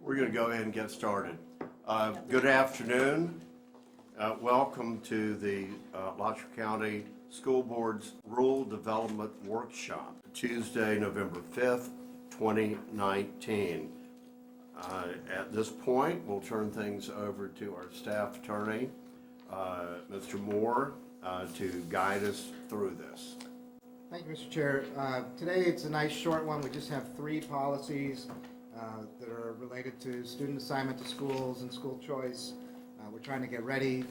We're going to go ahead and get started. Good afternoon. Welcome to the Alachua County School Board's Rural Development Workshop, Tuesday, November 5th, 2019. At this point, we'll turn things over to our staff attorney, Mr. Moore, to guide us through this. Thank you, Mr. Chair. Today it's a nice short one. We just have 3 policies that are related to student assignment to schools and school choice. We're trying to get ready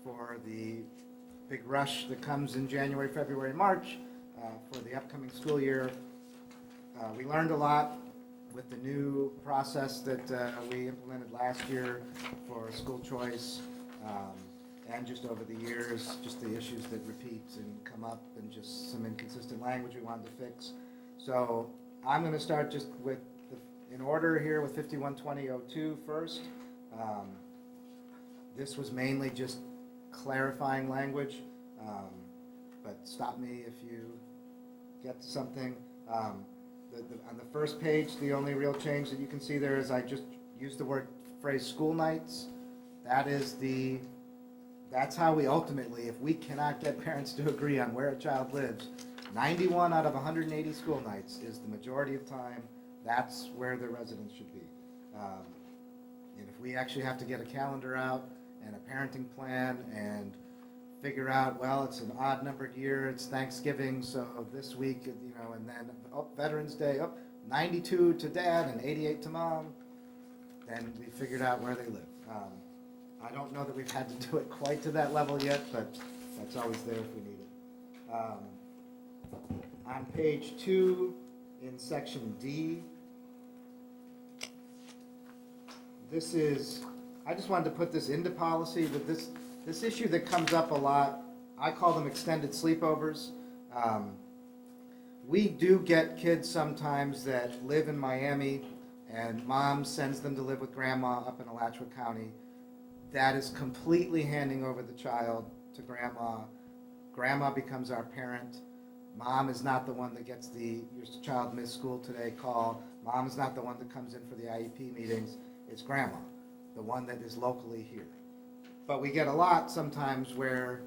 for the big rush that comes in January, February, March for the upcoming school year. We learned a lot with the new process that we implemented last year for school choice, and just over the years, just the issues that repeat and come up and just some inconsistent language we wanted to fix. So I'm going to start just with, in order here, with 5120.02 first. This was mainly just clarifying language, but stop me if you get to something. On the first page, the only real change that you can see there is I just used the phrase school nights. That's how we ultimately, if we cannot get parents to agree on where a child lives, 91 out of 180 school nights is the majority of time. That's where the residents should be. And if we actually have to get a calendar out and a parenting plan and figure out, well, it's an odd numbered year, it's Thanksgiving, so this week, and then Veterans Day, 92 to dad and 88 to mom, then we figured out where they live. I don't know that we've had to do it quite to that level yet, but that's always there if we need it. On page 2, in section D, I just wanted to put this into policy, but this issue that comes up a lot, I call them extended sleepovers. We do get kids sometimes that live in Miami and mom sends them to live with grandma up in Alachua County. That is completely handing over the child to grandma. Grandma becomes our parent. Mom is not the one that gets your child missed school today call. Mom is not the one that comes in for the IEP meetings. It's grandma, the one that is locally here. But we get a lot sometimes where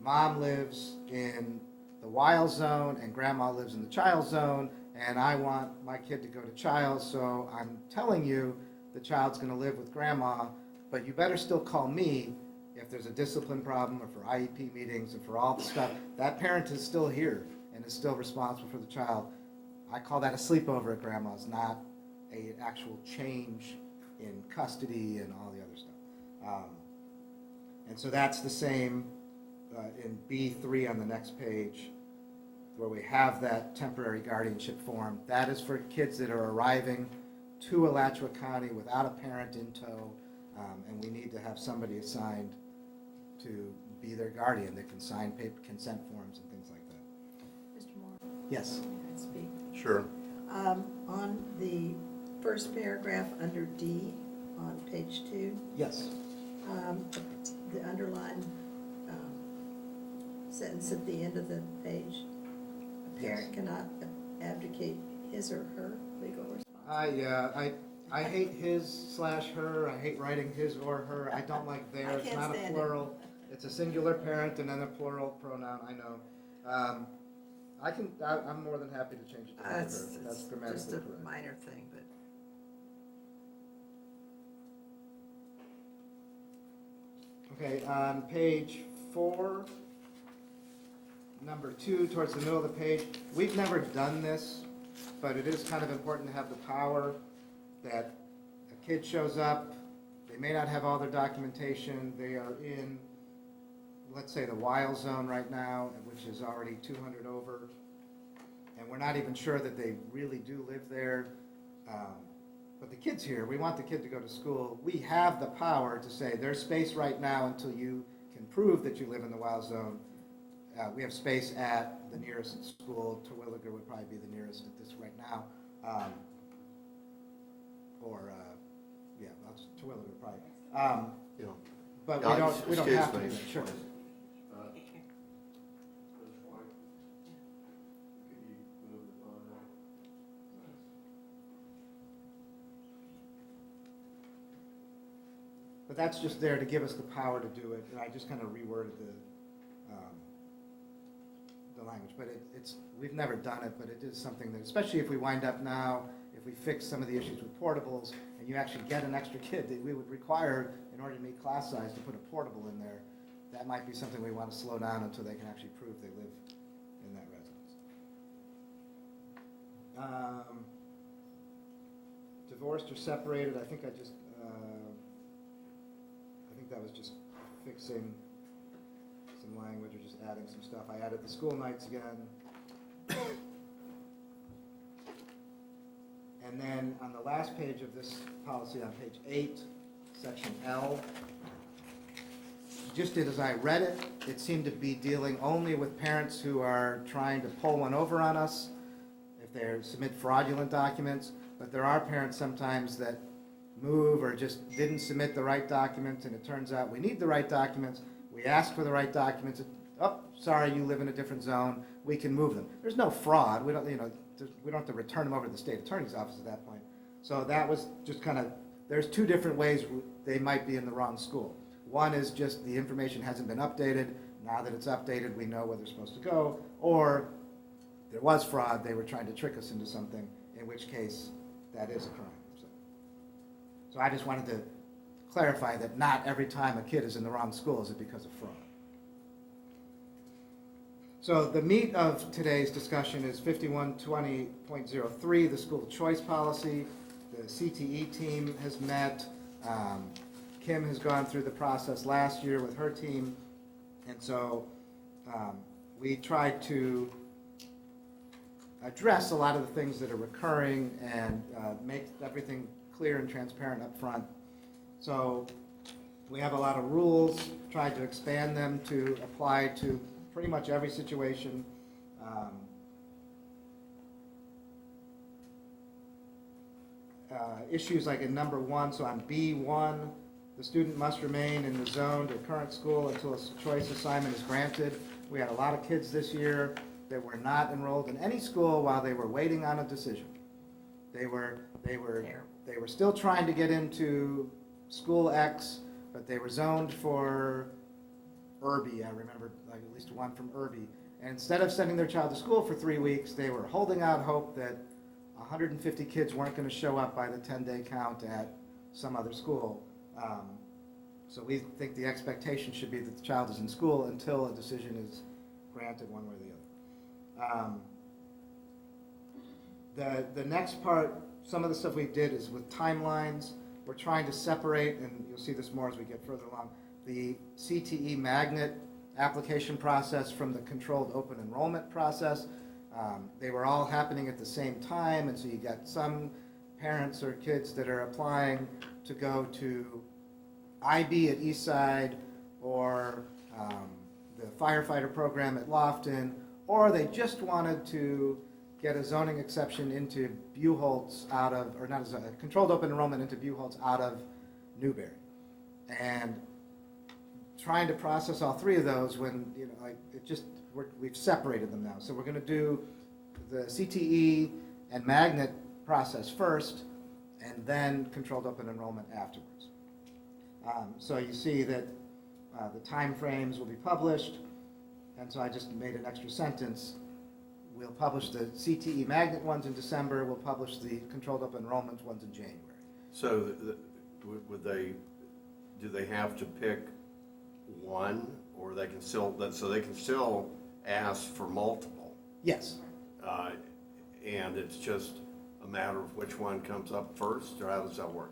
mom lives in the wild zone and grandma lives in the child zone, and I want my kid to go to child, so I'm telling you the child's going to live with grandma, but you better still call me if there's a discipline problem or for IEP meetings and for all the stuff. That parent is still here and is still responsible for the child. I call that a sleepover at grandma's, not an actual change in custody and all the other stuff. And so that's the same in B3 on the next page, where we have that temporary guardianship form. That is for kids that are arriving to Alachua County without a parent in tow, and we need to have somebody assigned to be their guardian that can sign paper consent forms and things like that. Mr. Moore? Yes. Can I speak? Sure. On the first paragraph under D on page 2, Yes. the underlined sentence at the end of the page, a parent cannot abdicate his or her legal responsibility. I hate his/her. I hate writing his or her. I don't like their. I It's can't not a stand plural. It's a singular parent and then a plural pronoun. I know. I'm more than happy to change it to her. It's That's just grammatically a correct. minor thing, but Okay, on page 4, number 2, towards the middle of the page, we've never done this, but it is kind of important to have the power that a kid shows up, they may not have all their documentation, they are in, let's say, the wild zone right now, which is already 200 over, and we're not even sure that they really do live there. But the kid's here, we want the kid to go to school. We have the power to say there's space right now until you can prove that you live in the wild zone. We have space at the nearest school. Terwilliger would probably be the nearest at this right now. Terwilliger probably. But we don't have to do that. Sure. But that's just there to give us the power to do it, and I just kind of reworded the language. But we've never done it, but it is something that, especially if we wind up now, if we fix some of the issues with portables, and you actually get an extra kid that we would require in order to meet class size to put a portable in there, that might be something we want to slow down until they can actually prove they live in that residence. Divorced or separated, I think that was just fixing some language or just adding some stuff. I added the school nights again. And then on the last page of this policy, on page 8, section L, just did as I read it. It seemed to be dealing only with parents who are trying to pull one over on us if they submit fraudulent documents. But there are parents sometimes that move or just didn't submit the right documents, and it turns out we need the right documents. We ask for the right documents. Oh, sorry, you live in a different zone. We can move them. There's no fraud. We don't have to return them over to the state attorney's office at that point. So that was just kind of, there's two different ways they might be in the wrong school. One is just the information hasn't been updated. Now that it's updated, we know where they're supposed to go. Or there was fraud. They were trying to trick us into something, in which case that is a crime. So I just wanted to clarify that not every time a kid is in the wrong school is it because of fraud. So the meat of today's discussion is 5120.03, the school choice policy. The CTE team has met. Kim has gone through the process last year with her team. And so we tried to address a lot of the things that are recurring and make everything clear and transparent up front. So we have a lot of rules, tried to expand them to apply to pretty much every situation. Issues like in number 1, so on B1, the student must remain in the zone to current school until a choice assignment is granted. We had a lot of kids this year that were not enrolled in any school while they were waiting on a decision. They were still trying to get into school X, but they were zoned for Irby. I remember like at least one from Irby. And instead of sending their child to school for 3 weeks, they were holding out hope that 150 kids weren't going to show up by the 10-day count at some other school. So we think the expectation should be that the child is in school until a decision is granted one way or the other. The next part, some of the stuff we did is with timelines. We're trying to separate, and you'll see this more as we get further along, the CTE magnet application process from the controlled open enrollment process. They were all happening at the same time, and so you got some parents or kids that are applying to go to IB at Eastside or the firefighter program at Lofton, or they just wanted to get a zoning exception into Buchholz out of, or not a controlled open enrollment into Buchholz out of Newberry. And trying to process all three of those when, we've separated them now. So we're going to do the CTE and magnet process first, and then controlled open enrollment afterwards. So you see that the time frames will be published, and so I just made an extra sentence. We'll publish the CTE magnet ones in December. We'll publish the controlled open enrollment ones in January. So do they have to pick one, or they can still ask for multiple? Yes. And it's just a matter of which one comes up first, or how does that work?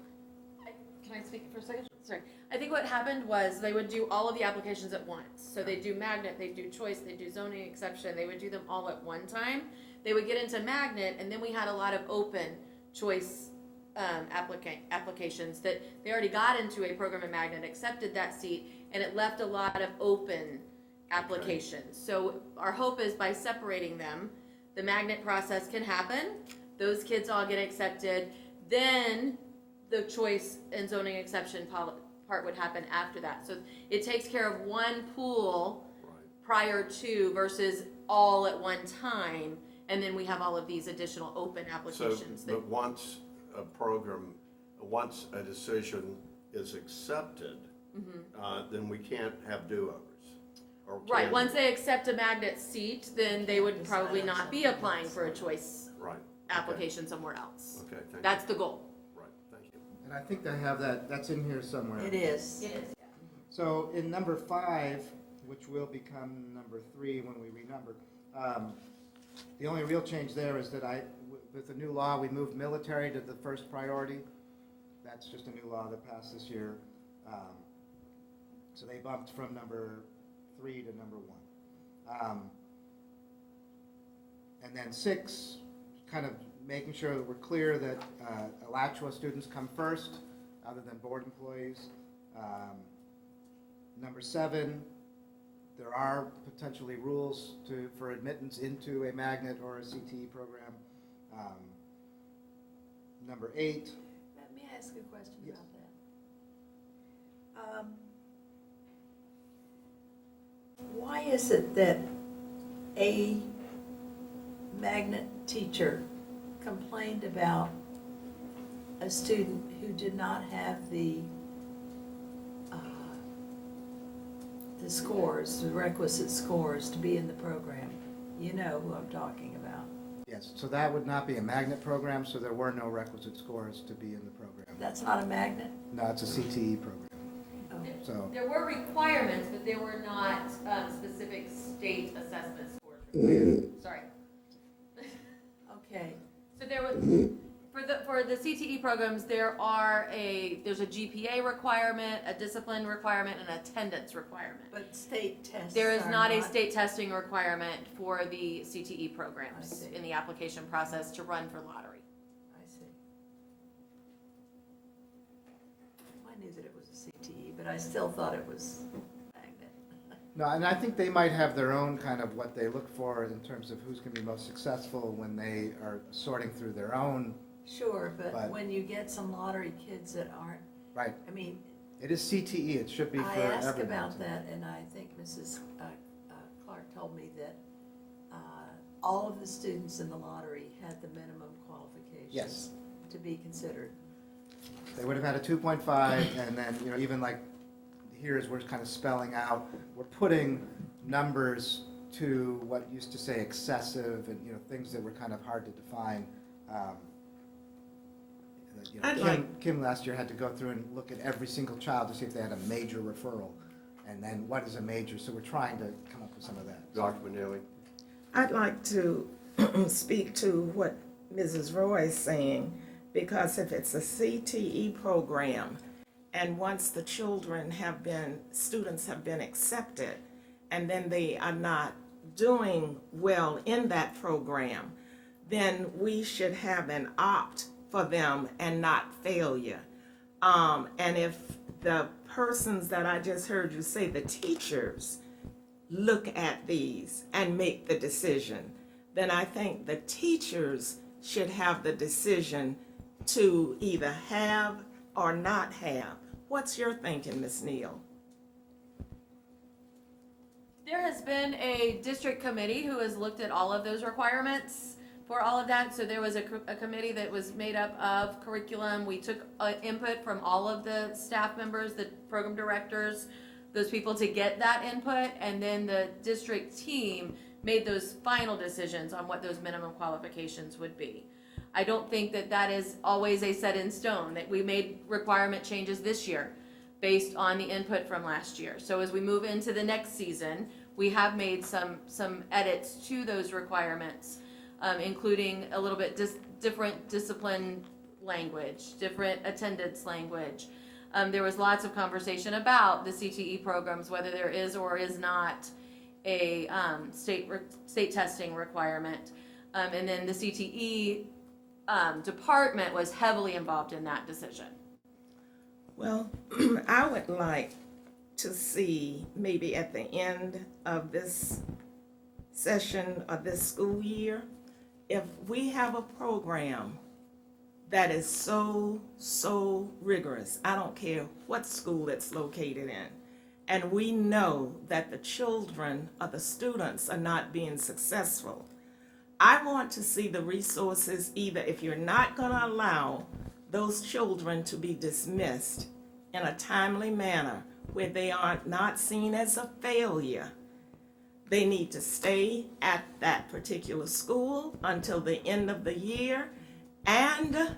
Can I speak for a second? Sorry. I think what happened was they would do all of the applications at once. So they do magnet, they do choice, they do zoning exception. They would do them all at one time. They would get into magnet, and then we had a lot of open choice applications that they already got into a program in magnet, accepted that seat, and it left a lot of open applications. So our hope is by separating them, the magnet process can happen. Those kids all get accepted. Then the choice and zoning exception part would happen after that. So it takes care of one pool prior to versus all at one time, and then we have all of these additional open applications. But once a decision is accepted, then we can't have do-overs. Or Right, can once we? they accept a magnet seat, then they would probably not be applying for a choice Right. application somewhere else. Okay, thank you. That's the goal. Right, thank you. And I think they have that's in here somewhere. It is. It is. So in number 5, which will become number 3 when we renumber, the only real change there is that with the new law, we moved military to the first priority. That's just a new law that passed this year. So they bumped from number 3 to number 1. And then 6, kind of making sure that we're clear that Alachua students come first, other than board employees. Number 7, there are potentially rules for admittance into a magnet or a CTE program. Number 8, Let me ask a question Yes. about that. Why is it that a magnet teacher complained about a student who did not have the scores, the requisite scores to be in the program? You know who I'm talking about. yes, so that would not be a magnet program, so there were no requisite scores to be in the program. That's not a magnet? No, it's a CTE program, Oh. so. There were requirements, but there were not specific state assessment scores required. Sorry. Okay. So there was, for the CTE programs, there's a GPA requirement, a discipline requirement, and an attendance requirement. But state tests There is are not a state testing requirement for the CTE I programs see. in the application process to run for lottery. I see. I knew that it was a CTE, but I still thought it was magnet. No, and I think they might have their own kind of what they look for in terms of who's going to be most successful when they are sorting through their own. Sure, but But- when you get some lottery kids that aren't, Right. I mean, It is CTE, it should be for I everyone. asked about that, and I think Mrs. Clark told me that all of the students in the lottery had the minimum qualifications. Yes. To be considered. They would have had a 2.5, and then, even like, here's where it's kind of spelling out, we're putting numbers to what used to say excessive, and, things that were kind of hard to define. Kim last year had to go through and look at every single child to see if they had a major referral, and then what is a major, so we're trying to come up with some of that. Dr. Manili? I'd like to speak to what Mrs. Roy is saying, because if it's a CTE program, and once the students have been accepted, and then they are not doing well in that program, then we should have an opt for them and not failure. And if the persons that I just heard you say, the teachers, look at these and make the decision, then I think the teachers should have the decision to either have or not have. What's your thinking, Ms. Neal? There has been a district committee who has looked at all of those requirements for all of that. So there was a committee that was made up of curriculum. We took input from all of the staff members, the program directors, those people to get that input, and then the district team made those final decisions on what those minimum qualifications would be. I don't think that that is always a set in stone, that we made requirement changes this year based on the input from last year. So as we move into the next season, we have made some edits to those requirements, including a little bit different discipline language, different attendance language. There was lots of conversation about the CTE programs, whether there is or is not a state testing requirement. And then the CTE department was heavily involved in that decision. Well, I would like to see maybe at the end of this session of this school year, if we have a program that is so rigorous, I don't care what school it's located in, and we know that the children or the students are not being successful, I want to see the resources, either if you're not going to allow those children to be dismissed in a timely manner where they are not seen as a failure. They need to stay at that particular school until the end of the year, and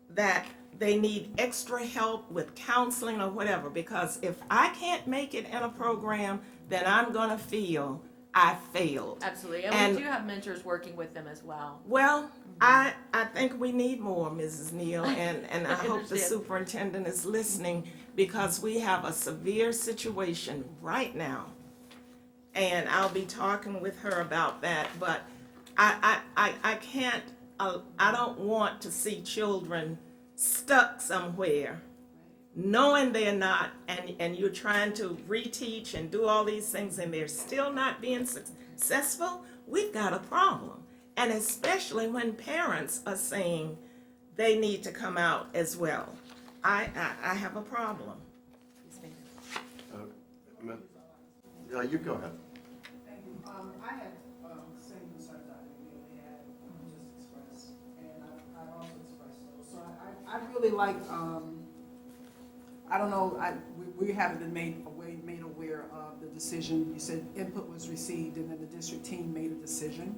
that they need extra help with counseling or whatever, because if I can't make it in a program, then I'm gonna feel I failed. Absolutely, and And- we do have mentors working with them as well. Well, I think we need more, Mrs. Neal, and I hope the understand. superintendent is listening, because we have a severe situation right now. And I'll be talking with her about that, but I can't, I don't want to see children stuck somewhere knowing they're not, and you're trying to reteach and do all these things and they're still not being successful. We've got a problem. And especially when parents are saying they need to come out as well. I have a problem. You go ahead. Thank you. I had same concerns I really had just expressed, and I also expressed those. So I really like, I don't know, we haven't been made aware of the decision. You said input was received and then the district team made a decision.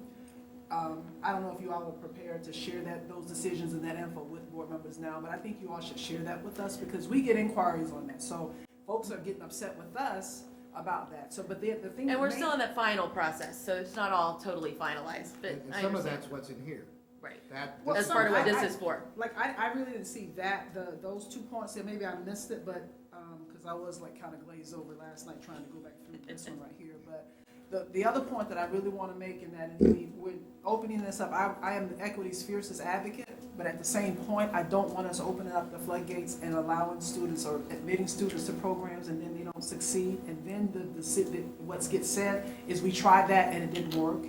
I don't know if you all are prepared to share those decisions and that info with board members now, but I think you all should share that with us because we get inquiries on that. So folks are getting upset with us about that. So, but the thing. And we're still in that final process, so it's not all totally finalized, but And I some of understand. that's what's in here. Right, Well, that's some- part of what I- this is for. Like, I really didn't see that, those 2 points there, maybe I missed it, but, because I was like kind of glazed over last night trying to go back through this one right here, but the other point that I really want to make in that, indeed, with opening this up, I am the equity's fiercest advocate, but at the same point, I don't want us opening up the floodgates and allowing students or admitting students to programs and then they don't succeed, and then what gets said is we tried that and it didn't work.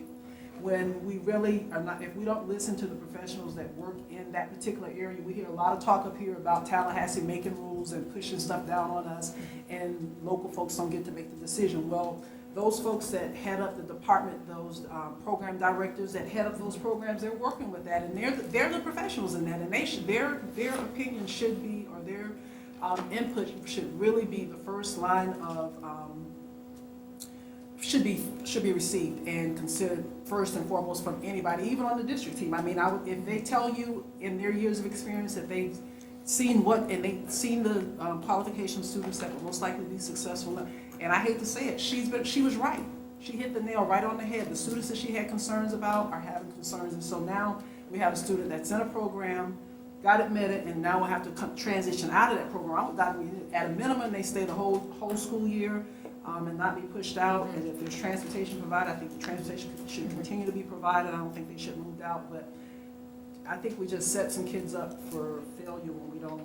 When we really are not, if we don't listen to the professionals that work in that particular area, we hear a lot of talk up here about Tallahassee making rules and pushing stuff down on us, and local folks don't get to make the decision. Well, those folks that head up the department, those program directors that head up those programs, they're working with that, and they're the professionals in that, and they should, their opinion should be, or their input should really be the first line of should be received and considered first and foremost from anybody, even on the district team. I mean, if they tell you in their years of experience that they've seen they've seen the qualification students that will most likely be successful, and I hate to say it, she was right. She hit the nail right on the head. The students that she had concerns about are having concerns, and so now we have a student that's in a program, got admitted, and now we'll have to transition out of that program. At a minimum, they stay the whole school year. And not be pushed out, and if there's transportation provided, I think the transportation should continue to be provided. I don't think they should move out, but I think we just set some kids up for failure when we don't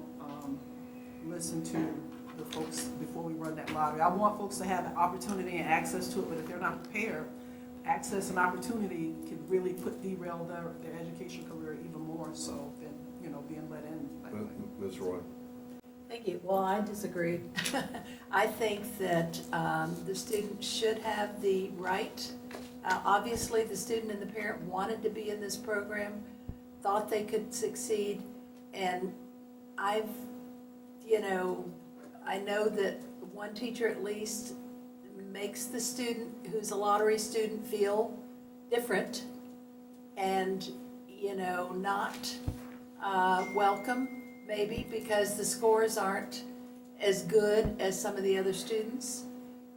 listen to the folks before we run that lottery. I want folks to have the opportunity and access to it, but if they're not prepared, access and opportunity could really derail their education career even more so than, being let in. Ms. Roy? Thank you. Well, I disagree. I think that the student should have the right. Obviously, the student and the parent wanted to be in this program, thought they could succeed, and I know that one teacher at least makes the student who's a lottery student feel different and, not welcome. Maybe because the scores aren't as good as some of the other students.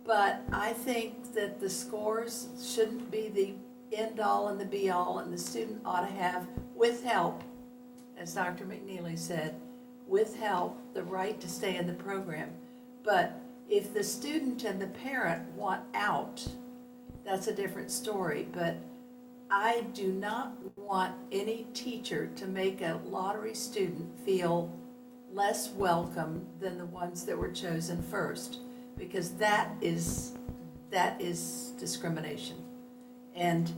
But I think that the scores shouldn't be the end all and the be all, and the student ought to have, with help, as Dr. McNeely said, with help, the right to stay in the program. But if the student and the parent want out, that's a different story. But I do not want any teacher to make a lottery student feel less welcome than the ones that were chosen first, because that is discrimination. And,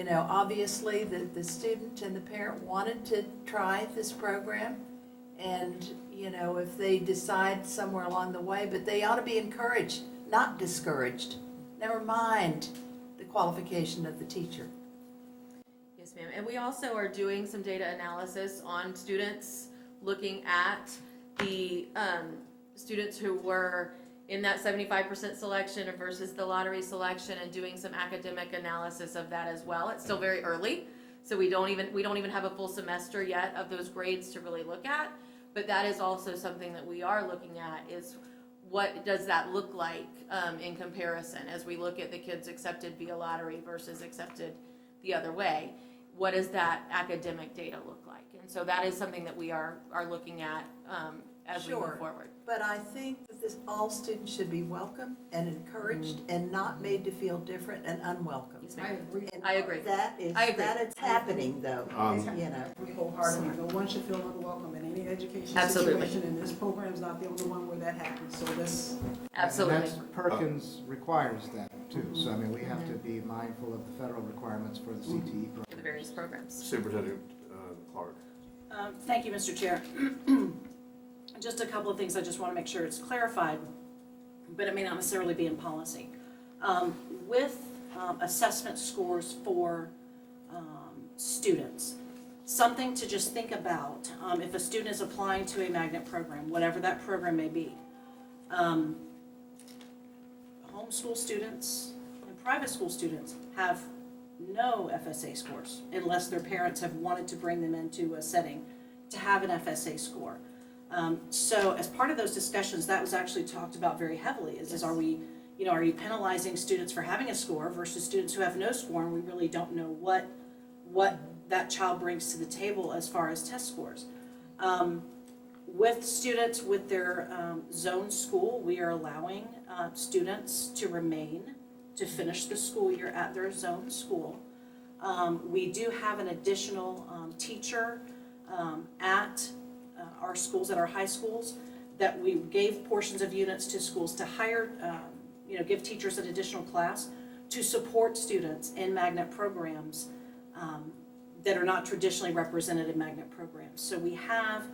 obviously the student and the parent wanted to try this program, and, if they decide somewhere along the way, but they ought to be encouraged, not discouraged. Never mind the qualification of the teacher. Yes, ma'am. And we also are doing some data analysis on students, looking at the students who were in that 75% selection versus the lottery selection and doing some academic analysis of that as well. It's still very early, so we don't even have a full semester yet of those grades to really look at. But that is also something that we are looking at, is what does that look like in comparison as we look at the kids accepted via lottery versus accepted the other way. What does that academic data look like? And so that is something that we are looking at as we Sure. move forward. But I think that all students should be welcome and encouraged and not made to feel different and unwelcome. Yes, I ma'am. agree. And I agree. That is, I agree. that is happening though, you know. We wholeheartedly, no one should feel unwelome in any education Absolutely. situation, and this program's not the only one where that happens, so this, Absolutely. And that's, Perkins requires that too, so I mean, we have to be mindful of the federal requirements for the CTE For the program. various programs. Superintendent Clark. Thank you, Mr. Chair. Just a couple of things I just want to make sure it's clarified, but it may not necessarily be in policy. With assessment scores for students, something to just think about if a student is applying to a magnet program, whatever that program may be. Homeschool students and private school students have no FSA scores unless their parents have wanted to bring them into a setting to have an FSA score. So as part of those discussions, that was actually talked about very heavily, is are we, are you penalizing students for having a score versus students who have no score, and we really don't know what that child brings to the table as far as test scores. With students with their zone school, we are allowing students to remain to finish the school year at their zone school. We do have an additional teacher at our schools, at our high schools, that we gave portions of units to schools to hire, give teachers an additional class to support students in magnet programs that are not traditionally represented in magnet programs. So we have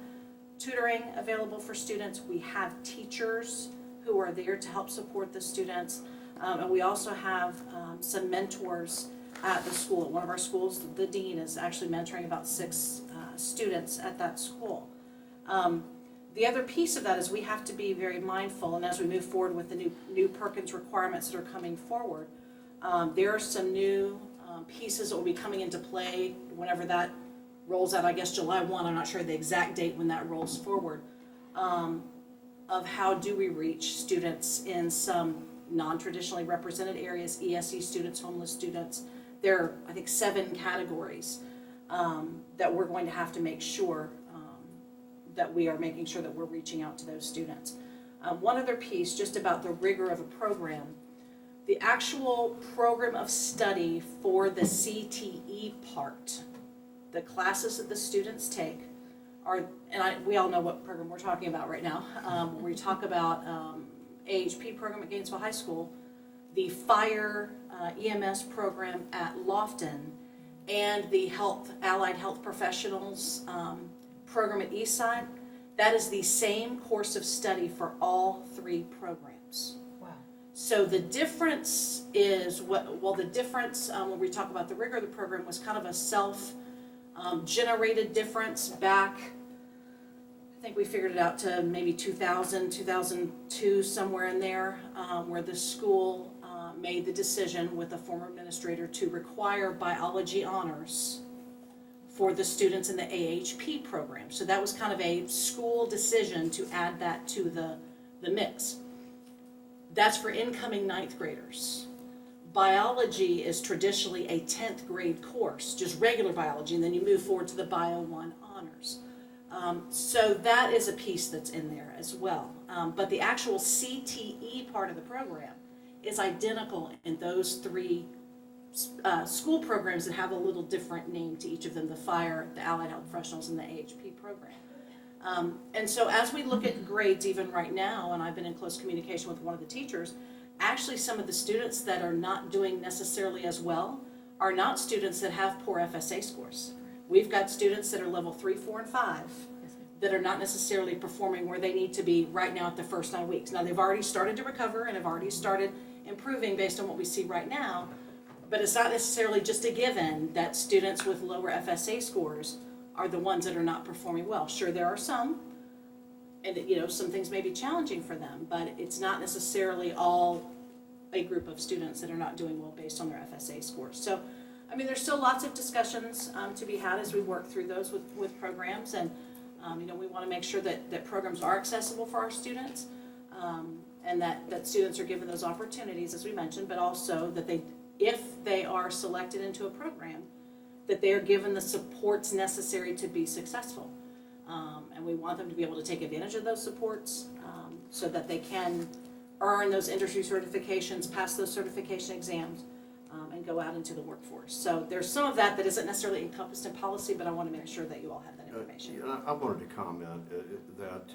tutoring available for students, we have teachers who are there to help support the students, and we also have some mentors at the school. At one of our schools, the dean is actually mentoring about 6 students at that school. The other piece of that is we have to be very mindful, and as we move forward with the new Perkins requirements that are coming forward, there are some new pieces that will be coming into play whenever that rolls out, I guess July 1, I'm not sure the exact date when that rolls forward, of how do we reach students in some non-traditionally represented areas, ESE students, homeless students. There are, I think, 7 categories that we're going to have to make sure that we are making sure that we're reaching out to those students. One other piece, just about the rigor of a program, the actual program of study for the CTE part, the classes that the students take are, and we all know what program we're talking about right now. When we talk about AHP program at Gainesville High School, the fire EMS program at Lofton, and the allied health professionals program at Eastside, that is the same course of study for all 3 programs. Wow. So the difference is the difference when we talk about the rigor of the program was kind of a self-generated difference back, I think we figured it out to maybe 2000, 2002, somewhere in there, where the school made the decision with a former administrator to require biology honors for the students in the AHP program. So that was kind of a school decision to add that to the mix. That's for incoming 9th graders. Biology is traditionally a 10th grade course, just regular biology, and then you move forward to the Bio 1 honors. So that is a piece that's in there as well. But the actual CTE part of the program is identical in those 3 school programs that have a little different name to each of them, the fire, the allied health professionals, and the AHP program. And so as we look at grades even right now, and I've been in close communication with one of the teachers, actually some of the students that are not doing necessarily as well are not students that have poor FSA scores. We've got students that are level 3, 4, and 5 that are not necessarily performing where they need to be right now at the first 9 weeks. Now they've already started to recover and have already started improving based on what we see right now, but it's not necessarily just a given that students with lower FSA scores are the ones that are not performing well. Sure, there are some, and, you know, some things may be challenging for them, but it's not necessarily all a group of students that are not doing well based on their FSA scores. So, I mean, there's still lots of discussions to be had as we work through those with programs, and, you know, we want to make sure that programs are accessible for our students, and that students are given those opportunities, as we mentioned, but also that if they are selected into a program, that they are given the supports necessary to be successful. And we want them to be able to take advantage of those supports, so that they can earn those industry certifications, pass those certification exams, and go out into the workforce. So there's some of that isn't necessarily encompassed in policy, but I want to make sure that you all have that information. Yeah, I wanted to comment that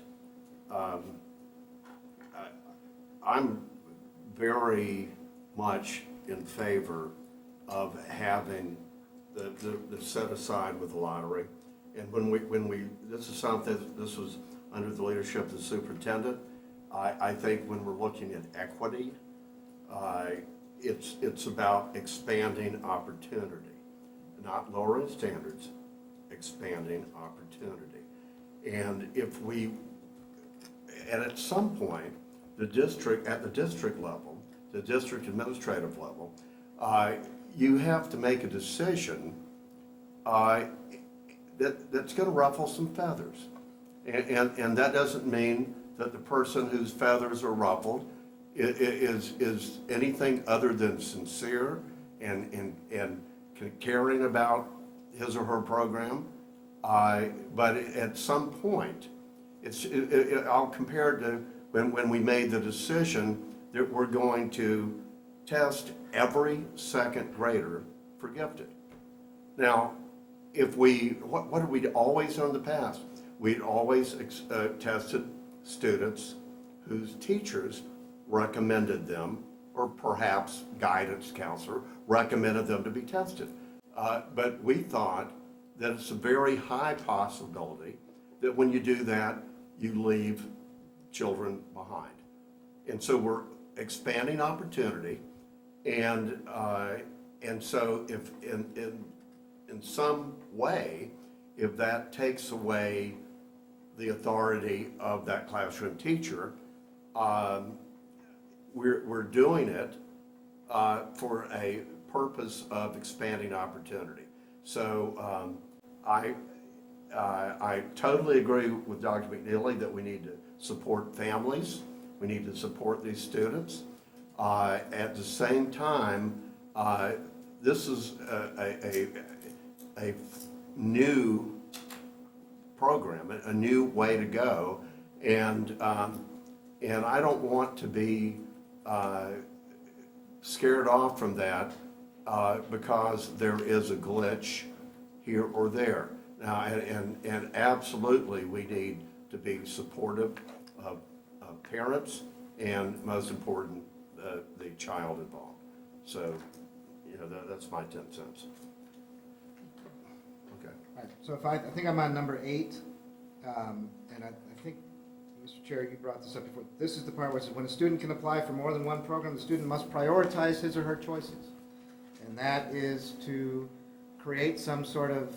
I'm very much in favor of having the set aside with the lottery. And when we, this is something, this was under the leadership of the superintendent. I think when we're looking at equity, it's about expanding opportunity, not lowering standards, expanding opportunity. And if we, and at some point, at the district level, the district administrative level, you have to make a decision that's going to ruffle some feathers. And that doesn't mean that the person whose feathers are ruffled is anything other than sincere and caring about his or her program. But at some point, I'll compare it to when we made the decision that we're going to test every second grader for gifted. Now, what have we always done in the past? We'd always tested students whose teachers recommended them, or perhaps guidance counselor recommended them to be tested. But we thought that it's a very high possibility that when you do that, you leave children behind. And so we're expanding opportunity, and so if in some way, if that takes away the authority of that classroom teacher, we're doing it for a purpose of expanding opportunity. So I totally agree with Dr. McNeely that we need to support families. We need to support these students. At the same time, this is a new program, a new way to go, and I don't want to be scared off from that because there is a glitch here or there. Now, and absolutely, we need to be supportive of parents and, most important, the child involved. So, you know, that's my 10 cents. Okay. All right, so I think I'm on number 8, and I think, Mr. Chair, you brought this up before. This is the part where it says, when a student can apply for more than one program, the student must prioritize his or her choices. And that is to create some sort of,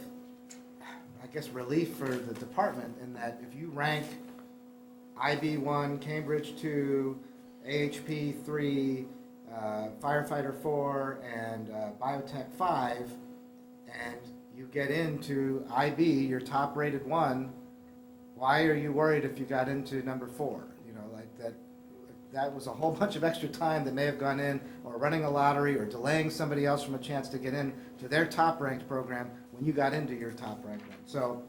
I guess, relief for the department in that if you rank IB 1, Cambridge 2, AHP 3, Firefighter 4, and Biotech 5, and you get into IB, your top rated one, why are you worried if you got into number 4? You know, like that was a whole bunch of extra time that may have gone in, or running a lottery, or delaying somebody else from a chance to get in to their top ranked program when you got into your top ranked one. So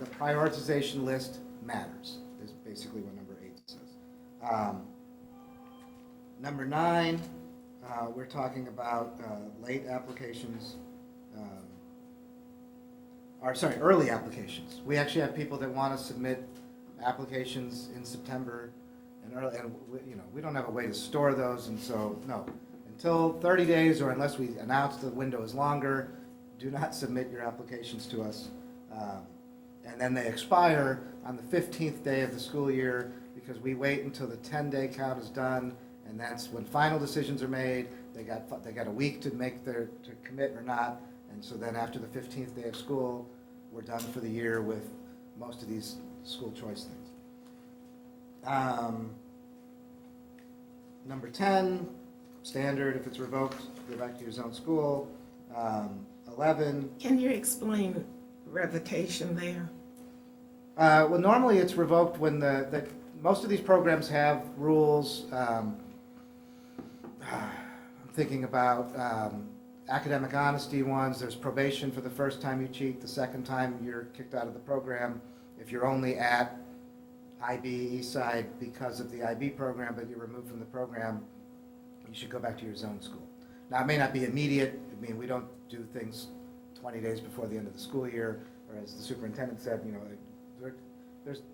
the prioritization list matters, is basically what number 8 says. Number 9, we're talking about late applications, early applications. We actually have people that want to submit applications in September and early, and we don't have a way to store those, and so, no. Until 30 days, or unless we announce the window is longer, do not submit your applications to us. And then they expire on the 15th day of the school year, because we wait until the 10-day count is done, and that's when final decisions are made. They got a week to to commit or not, and so then after the 15th day of school, we're done for the year with most of these school choice things. Number 10, standard, if it's revoked, go back to your zone school. 11, Can you explain revocation there? well, normally it's revoked when most of these programs have rules. I'm thinking about academic honesty ones. There's probation for the first time you cheat, the second time you're kicked out of the program. If you're only at IB Eastside because of the IB program, but you're removed from the program, you should go back to your zone school. Now, it may not be immediate. I mean, we don't do things 20 days before the end of the school year, or as the superintendent said,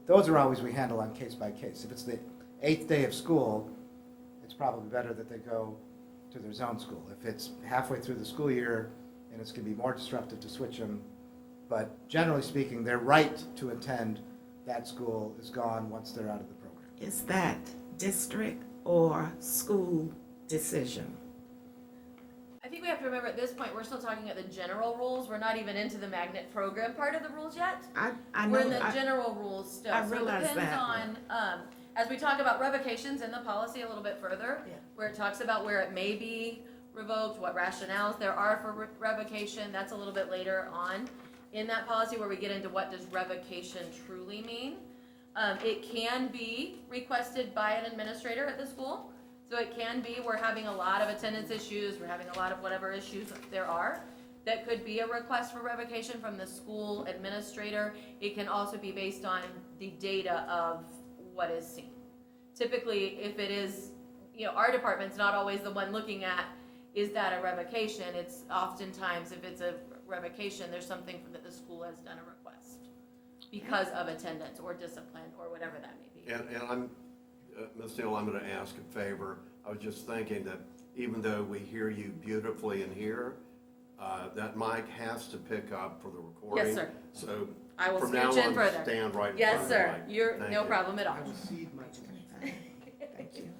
those are always we handle on case by case. If it's the 8th day of school, it's probably better that they go to their zone school. If it's halfway through the school year, and it's going to be more disruptive to switch them, but generally speaking, their right to attend that school is gone once they're out of the program. Is that district or school decision? I think we have to remember at this point, we're still talking at the general rules. We're not even into the magnet program part of the rules yet. I We're in know, the general rules still. I So it realize depends that. on, as we talk about revocations in the policy a little bit further, where it talks about where it may be revoked, what rationales there are for revocation, that's a little bit later on in that policy where we get into what does revocation truly mean. It can be requested by an administrator at the school. So it can be, we're having a lot of attendance issues, we're having a lot of whatever issues there are. That could be a request for revocation from the school administrator. It can also be based on the data of what is seen. Typically, if it is, our department's not always the one looking at, is that a revocation? It's oftentimes, if it's a revocation, there's something that the school has done a request because of attendance or discipline or whatever that may be. And I'm, Ms. Neal, I'm going to ask a favor. I was just thinking that even though we hear you beautifully in here, that mic has to pick up for the recording. Yes, sir. So I will from now scooch in on, further. stand right in front Yes, of the sir. mic. You're, Thank no you. problem at all. I will cede my time. Thank you.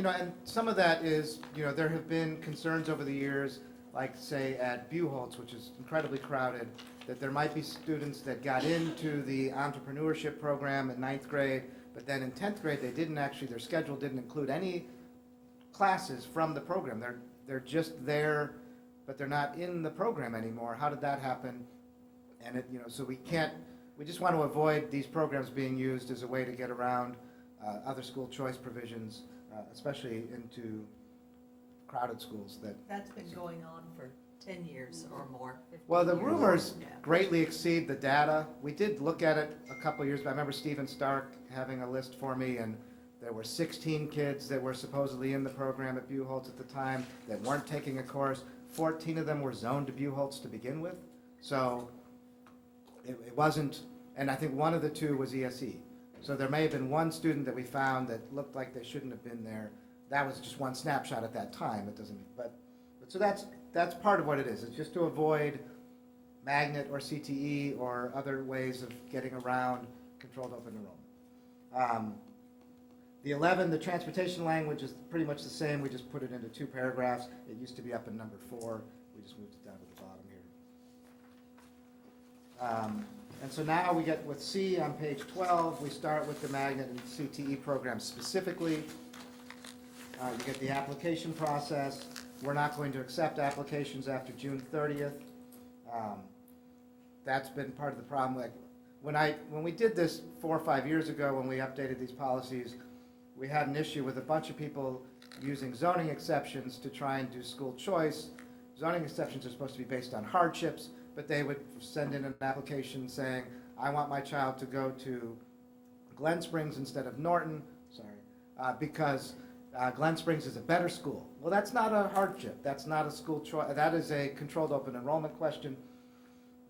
And some of that is, there have been concerns over the years, like say at Buchholz, which is incredibly crowded, that there might be students that got into the entrepreneurship program in 9th grade, but then in 10th grade, their schedule didn't include any classes from the program. They're just there, but they're not in the program anymore. How did that happen? And so we just want to avoid these programs being used as a way to get around other school choice provisions, especially into crowded schools that. That's been going on for 10 years or more. 15 Well, the years. rumors Yeah. greatly exceed the data. We did look at it a couple of years back. I remember Stephen Stark having a list for me, and there were 16 kids that were supposedly in the program at Buchholz at the time that weren't taking a course. 14 of them were zoned to Buchholz to begin with. So it wasn't, and I think one of the two was ESE. So there may have been one student that we found that looked like they shouldn't have been there. That was just one snapshot at that time. It doesn't, but so that's part of what it is. It's just to avoid magnet or CTE or other ways of getting around controlled open enrollment. The 11, the transportation language is pretty much the same. We just put it into 2 paragraphs. It used to be up in number 4. We just moved it down to the bottom here. And so now we get with C on page 12, we start with the magnet and CTE program specifically. You get the application process. We're not going to accept applications after June 30th. That's been part of the problem. Like when we did this 4 or 5 years ago, when we updated these policies, we had an issue with a bunch of people using zoning exceptions to try and do school choice. Zoning exceptions are supposed to be based on hardships, but they would send in an application saying, I want my child to go to Glen Springs instead of Norton, because Glen Springs is a better school. Well, that's not a hardship. That's not a school choice. That is a controlled open enrollment question.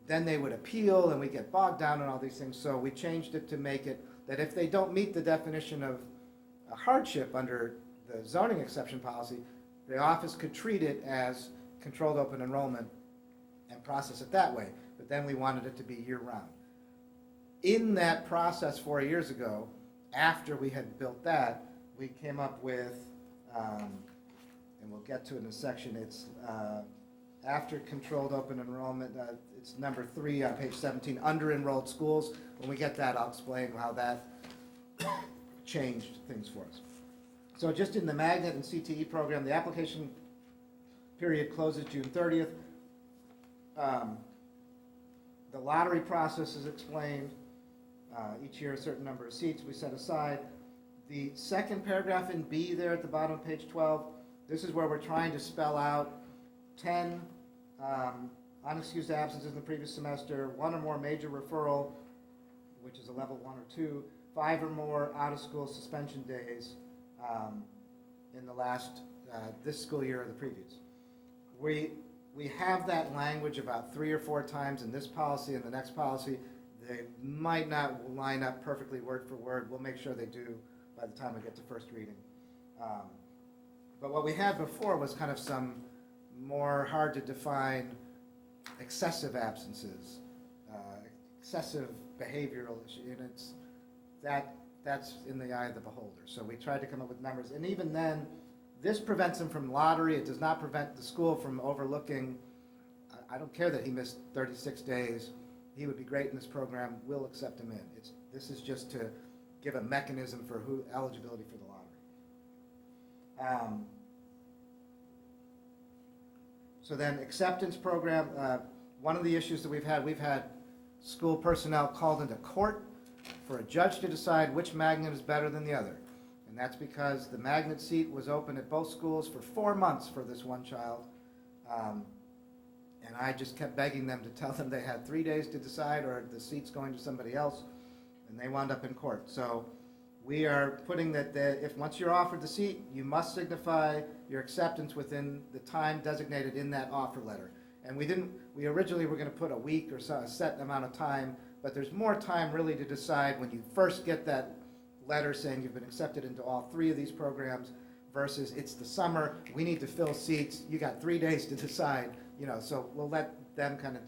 Then they would appeal, and we get bogged down in all these things. So we changed it to make it that if they don't meet the definition of a hardship under the zoning exception policy, the office could treat it as controlled open enrollment and process it that way. But then we wanted it to be year-round. In that process 4 years ago, after we had built that, we came up with, and we'll get to it in a section, it's after controlled open enrollment, it's number 3 on page 17, under-enrolled schools. When we get that, I'll explain how that changed things for us. So just in the magnet and CTE program, the application period closes June 30th. The lottery process is explained. Each year, a certain number of seats we set aside. The second paragraph in B there at the bottom of page 12, this is where we're trying to spell out 10 unexcused absences in the previous semester, 1 or more major referral, which is a level 1 or 2, 5 or more out-of-school suspension days in the last, this school year or the previous. We have that language about 3 or 4 times in this policy and the next policy. They might not line up perfectly word for word. We'll make sure they do by the time we get to first reading. But what we had before was kind of some more hard to define excessive absences, excessive behavioral issues, and that's in the eye of the beholder. So we tried to come up with numbers, and even then, this prevents him from lottery. It does not prevent the school from overlooking. I don't care that he missed 36 days. He would be great in this program. We'll accept him in. This is just to give a mechanism for who eligibility for the lottery. So then acceptance program, one of the issues that we've had school personnel called into court for a judge to decide which magnet is better than the other. And that's because the magnet seat was open at both schools for 4 months for this one child. And I just kept begging them to tell them they had 3 days to decide or the seat's going to somebody else, and they wound up in court. So we are putting that if once you're offered the seat, you must signify your acceptance within the time designated in that offer letter. And we originally were going to put a week or so, a set amount of time, but there's more time really to decide when you first get that letter saying you've been accepted into all 3 of these programs versus it's the summer, we need to fill seats, you got 3 days to decide, so we'll let them kind of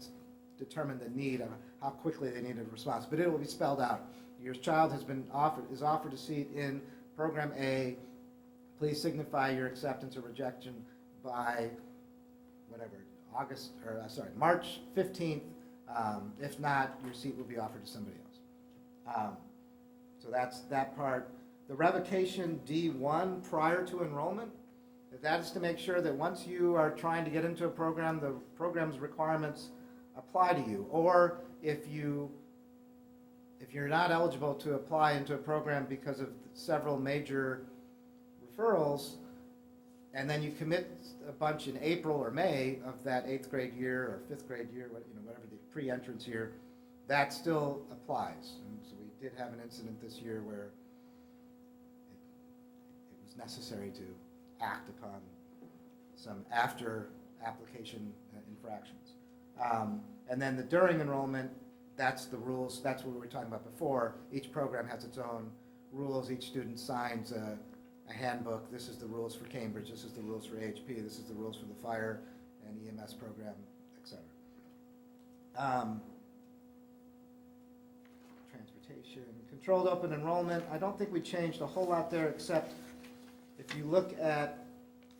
determine the need of how quickly they need a response, but it will be spelled out. Your child is offered a seat in program A, please signify your acceptance or rejection by March 15th. If not, your seat will be offered to somebody else. So that's that part. The revocation D1 prior to enrollment, that is to make sure that once you are trying to get into a program, the program's requirements apply to you. Or if you're not eligible to apply into a program because of several major referrals, and then you commit a bunch in April or May of that 8th grade year or 5th grade year, whatever the pre-entrance year, that still applies. And so we did have an incident this year where it was necessary to act upon some after application infractions. And then the during enrollment, that's the rules, that's what we were talking about before. Each program has its own rules. Each student signs a handbook. This is the rules for Cambridge, this is the rules for AHP, this is the rules for the fire and EMS program, etc. Transportation, controlled open enrollment, I don't think we changed a whole lot there, except if you look at,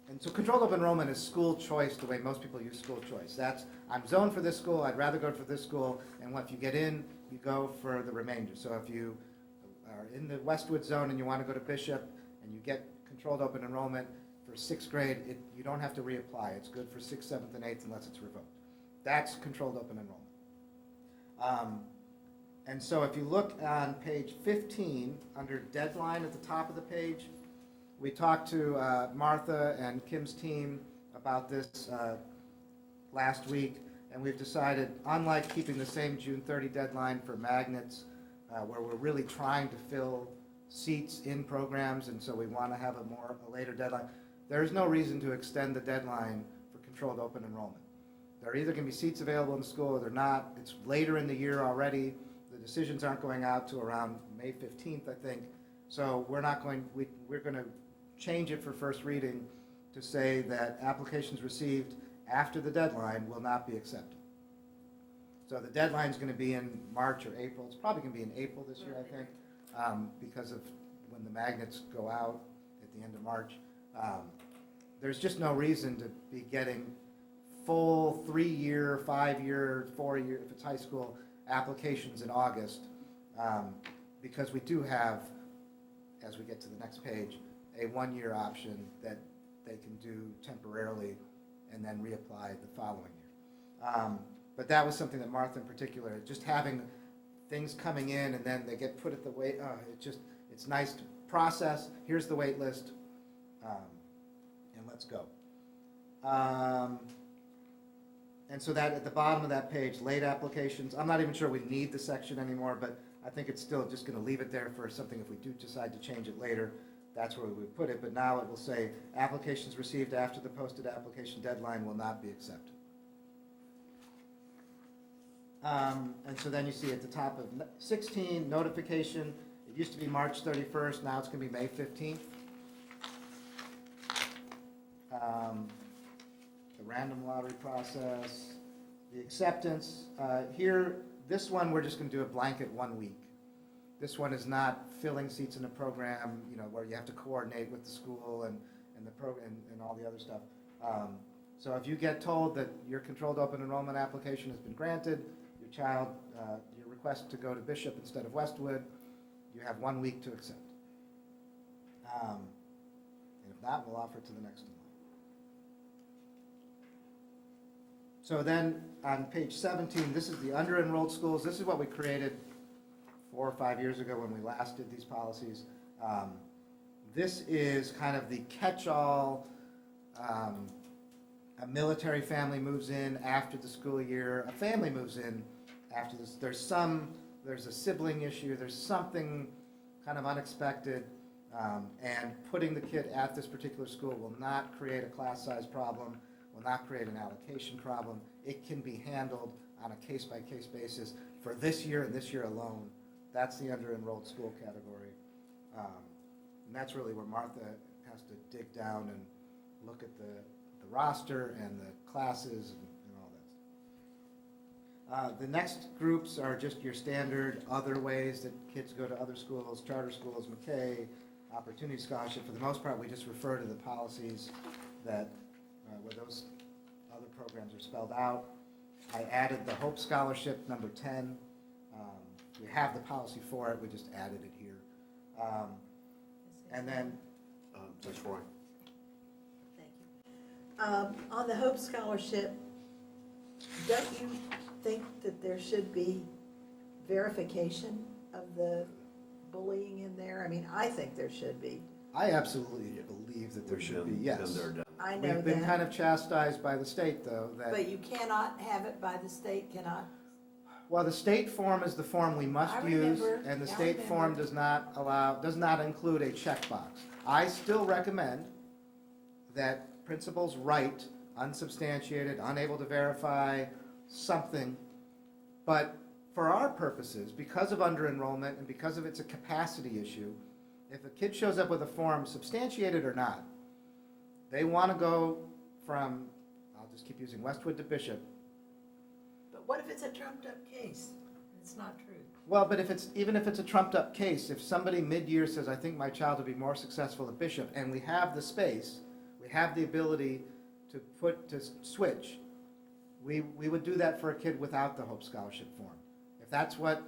and so controlled open enrollment is school choice, the way most people use school choice. That's, I'm zoned for this school, I'd rather go for this school, and if you get in, you go for the remainder. So if you are in the Westwood zone and you want to go to Bishop, and you get controlled open enrollment for 6th grade, you don't have to reapply. It's good for 6th, 7th, and 8th unless it's revoked. That's controlled open enrollment. And so if you look on page 15, under deadline at the top of the page, we talked to Martha and Kim's team about this last week, and we've decided, unlike keeping the same June 30 deadline for magnets, where we're really trying to fill seats in programs, and so we want to have a later deadline. There's no reason to extend the deadline for controlled open enrollment. There are either going to be seats available in the school or they're not. It's later in the year already. The decisions aren't going out to around May 15th, I think. So we're going to change it for first reading to say that applications received after the deadline will not be accepted. So the deadline is going to be in March or April. It's probably going to be in April this year, I think. Because of when the magnets go out at the end of March. There's just no reason to be getting full 3-year, 5-year, 4-year, if it's high school, applications in August, because we do have as we get to the next page, a one-year option that they can do temporarily and then reapply the following year. But that was something that Martha in particular, just having things coming in and then they get put at the wait, it's nice to process, here's the wait list, and let's go. And so that, at the bottom of that page, late applications, I'm not even sure we need the section anymore, but I think it's still just gonna leave it there for something if we do decide to change it later, that's where we would put it, but now it will say, applications received after the posted application deadline will not be accepted. And so then you see at the top of 16, notification, it used to be March 31st, now it's gonna be May 15th. The random lottery process, the acceptance, here, this one, we're just gonna do a blanket 1 week. This one is not filling seats in a program, you know, where you have to coordinate with the school and the program and all the other stuff. So if you get told that your controlled open enrollment application has been granted, your child, your request to go to Bishop instead of Westwood, you have 1 week to accept. And if not, we'll offer it to the next in line. So then, on page 17, this is the under-enrolled schools. This is what we created 4 or 5 years ago when we last did these policies. This is kind of the catch-all. A military family moves in after the school year. A family moves in after this. There's a sibling issue. There's something kind of unexpected. And putting the kid at this particular school will not create a class size problem, will not create an allocation problem. It can be handled on a case-by-case basis for this year and this year alone. That's the under-enrolled school category. And that's really where Martha has to dig down and look at the roster and the classes and all that stuff. The next groups are just your standard other ways that kids go to other schools, charter schools, McKay, Opportunity Scholarship. For the most part, we just refer to the policies that where those other programs are spelled out. I added the Hope Scholarship, number 10. We have the policy for it, we just added it here. And then, Ms. Roy? Thank you. On the Hope Scholarship, don't you think that there should be verification of the bullying in there? I mean, I think there should be. I absolutely believe that there should be, yes. Been there, done that. I know We've been that. kind of chastised by the state, though, that, But you cannot have it by the state, cannot? well, the state form is the form we must I use, remember. and the I state form remember. does not include a checkbox. I still recommend that principals write unsubstantiated, unable to verify something, but for our purposes, because of under-enrollment and because of it's a capacity issue, if a kid shows up with a form, substantiated or not, they want to go from, I'll just keep using Westwood to Bishop. But what if it's a trumped-up case? It's not true. Well, but even if it's a trumped-up case, if somebody mid-year says, I think my child will be more successful at Bishop, and we have the space, we have the ability to switch, we would do that for a kid without the Hope Scholarship form. If that's what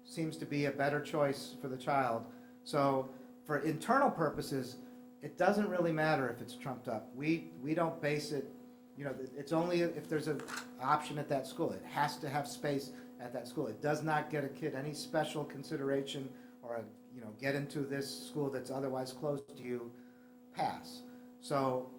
seems to be a better choice for the child. So for internal purposes, it doesn't really matter if it's trumped up. We don't base it, you know, it's only if there's an option at that school. It has to have space at that school. It does not get a kid any special consideration or, you know, get into this school that's otherwise closed to you, pass. So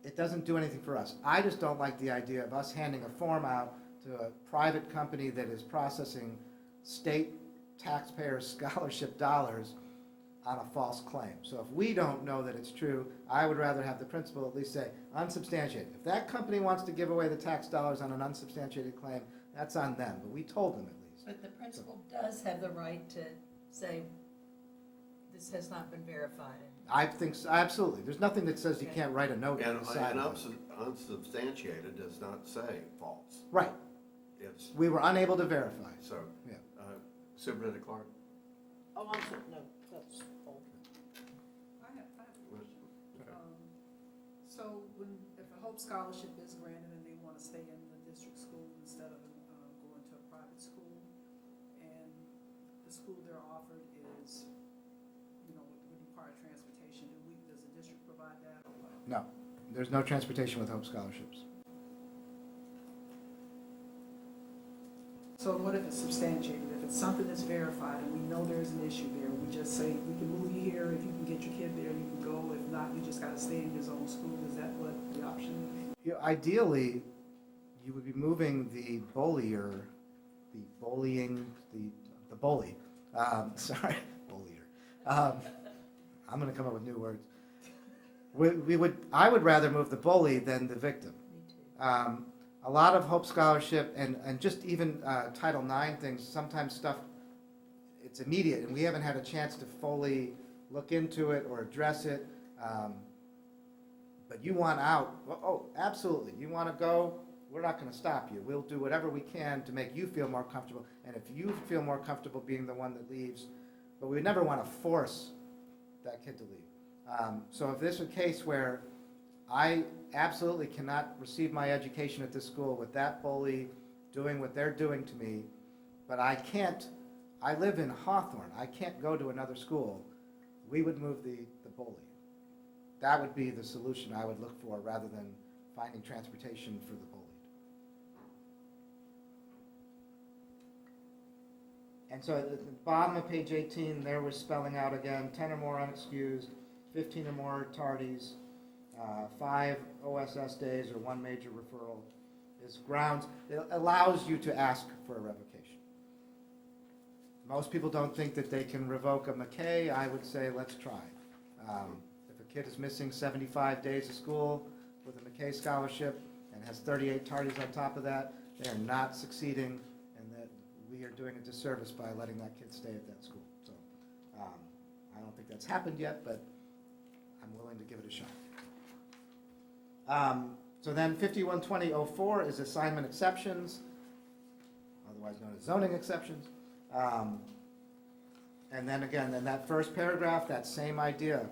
it doesn't do anything for us. I just don't like the idea of us handing a form out to a private company that is processing state taxpayer scholarship dollars on a false claim. So if we don't know that it's true, I would rather have the principal at least say, unsubstantiated. If that company wants to give away the tax dollars on an unsubstantiated claim, that's on them, but we told them at least. But the principal does have the right to say, this has not been verified. I think, so, absolutely. There's nothing that says you can't write a note And on the side of it. unsubstantiated does not say false. Right. It's, We were unable to verify. so, Yeah. Superintendent Clark? Oh, I'm sorry, no, that's old. I have a question. So if a Hope Scholarship is granted and they want to stay in the district school instead of going to a private school, and the school they're offered is, you know, what you No, there's no transportation with Hope scholarships. So what if it's substantiated? If it's something that's verified and we know there's an issue there, we just say, we can move you here, if you can get your kid there, you can go. If not, you just gotta stay in his own school. Is that what the option is? You know, ideally, you would be moving the bullier, the bullying, the bully, sorry, bullier. I'm gonna come up with new words. I would rather move the bully than the victim. A lot of Hope Scholarship and just even Title IX things, sometimes stuff, it's immediate, and we haven't had a chance to fully look into it or address it. But you want out, oh, absolutely, you want to go, we're not going to stop you. We'll do whatever we can to make you feel more comfortable, and if you feel more comfortable being the one that leaves, but we would never want to force that kid to leave. So if this is a case where I absolutely cannot receive my education at this school with that bully doing what they're doing to me, but I live in Hawthorne, I can't go to another school, we would move the bully. That would be the solution I would look for rather than finding transportation for the bullied. And so at the bottom of page 18, there we're spelling out again, 10 or more unexcused, 15 or more tardies, 5 OSS days or 1 major referral is grounds. It allows you to ask for a revocation. Most people don't think that they can revoke a McKay. I would say let's try. If a kid is missing 75 days of school with a McKay scholarship and has 38 tardies on top of that, they are not succeeding, and that we are doing a disservice by letting that kid stay at that school. So I don't think that's happened yet, but I'm willing to give it a shot. So then 5120.04 is assignment exceptions, otherwise known as zoning exceptions. And then again, in that first paragraph, that same idea.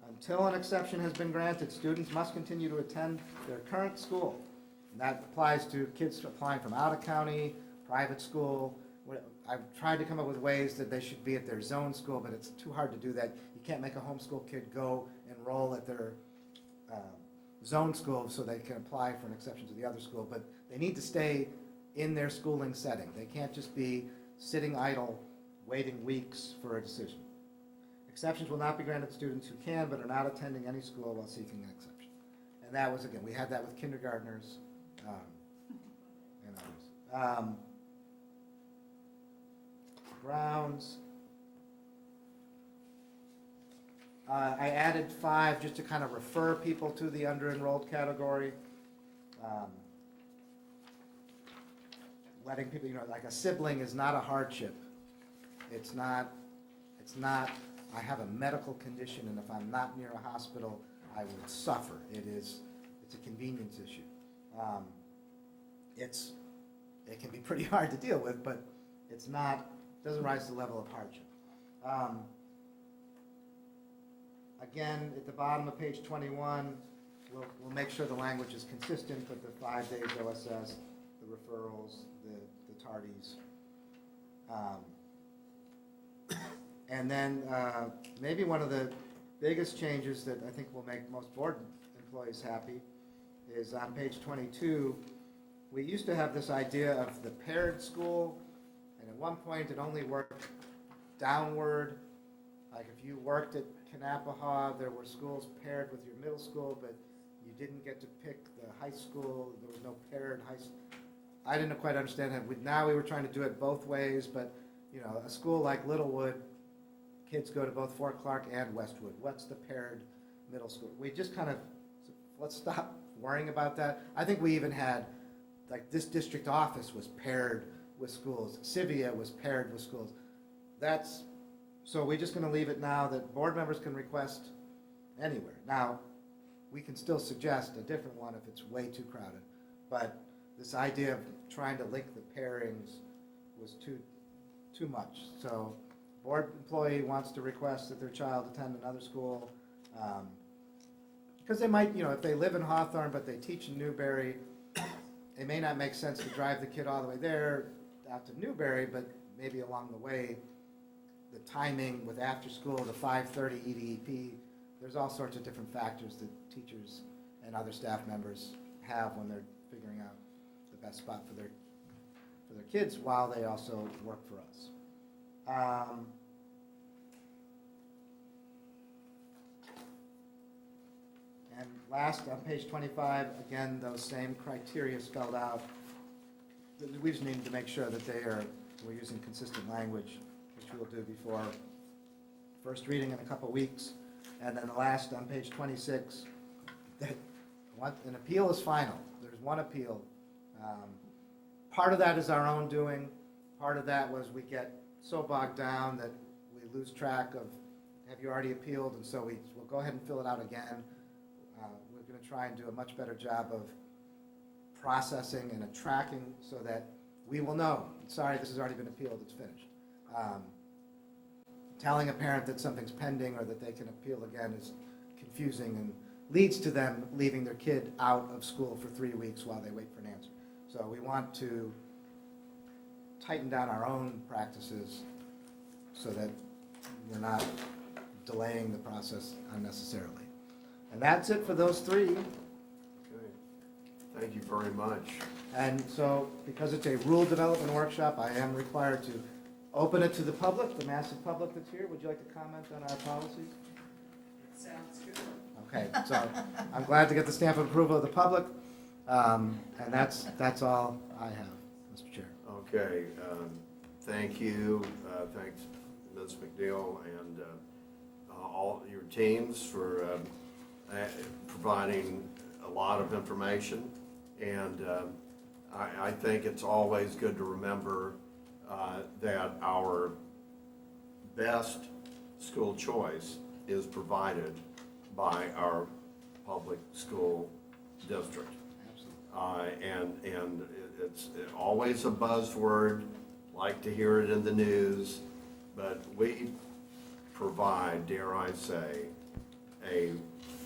Until an exception has been granted, students must continue to attend their current school. And that applies to kids applying from out of county, private school. I've tried to come up with ways that they should be at their zone school, but it's too hard to do that. You can't make a homeschool kid go enroll at their zone school so they can apply for an exception to the other school, but they need to stay in their schooling setting. They can't just be sitting idle, waiting weeks for a decision. Exceptions will not be granted to students who can but are not attending any school while seeking an exception. And that was, again, we had that with kindergartners and others. Grounds. I added 5 just to kind of refer people to the under-enrolled category. Letting people, like a sibling is not a hardship. It's not, I have a medical condition, and if I'm not near a hospital, I would suffer. It's a convenience issue. It can be pretty hard to deal with, but doesn't rise to the level of hardship. Again, at the bottom of page 21, we'll make sure the language is consistent with the 5 days OSS, the referrals, the tardies. And then maybe one of the biggest changes that I think will make most board employees happy is on page 22. We used to have this idea of the paired school, and at one point it only worked downward. Like if you worked at Kanapaha, there were schools paired with your middle school, but you didn't get to pick the high school. There was no paired high school. I didn't quite understand that. Now we were trying to do it both ways, but a school like Littlewood, kids go to both Fort Clark and Westwood. What's the paired middle school? We just kind of, let's stop worrying about that. I think we even had, like this district office was paired with schools. Civia was paired with schools. So we're just going to leave it now that board members can request anywhere. Now, we can still suggest a different one if it's way too crowded, but this idea of trying to link the pairings was too much. So board employee wants to request that their child attend another school, because they might, if they live in Hawthorne but they teach in Newberry, it may not make sense to drive the kid all the way there out to Newberry, but maybe along the way, the timing with after school, the 5:30 EDEP there's all sorts of different factors that teachers and other staff members have when they're figuring out the best spot for their kids while they also work for us. And last, on page 25, again, those same criteria spelled out. We just need to make sure that we're using consistent language, which we'll do before first reading in a couple weeks. And then the last, on page 26, that an appeal is final. There's one appeal. Part of that is our own doing. Part of that was we get so bogged down that we lose track of, have you already appealed? And so we'll go ahead and fill it out again. We're going to try and do a much better job of processing and tracking so that we will know, sorry, this has already been appealed, it's finished. Telling a parent that something's pending or that they can appeal again is confusing and leads to them leaving their kid out of school for 3 weeks while they wait for an answer. So we want to tighten down our own practices so that we're not delaying the process unnecessarily. And that's it for those three. Okay. Thank you very much. And so, because it's a rule development workshop, I am required to open it to the public, the massive public that's here. Would you like to comment on our policies? Sounds good. Okay, so I'm glad to get the stamp of approval of the public, and that's all I have, Mr. Chair. Okay, thank you. Thanks, Ms. McNeil, and all your teams for providing a lot of information. And I think it's always good to remember that our best school choice is provided by our public school district. And it's always a buzzword, like to hear it in the news, but we provide, dare I say, a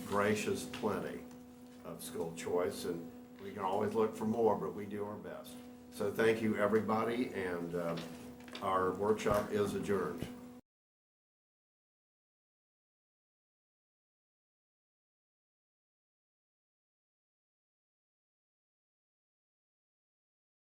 gracious plenty of school choice, and we can always look for more, but we do our best. So thank you, everybody, and our workshop is adjourned.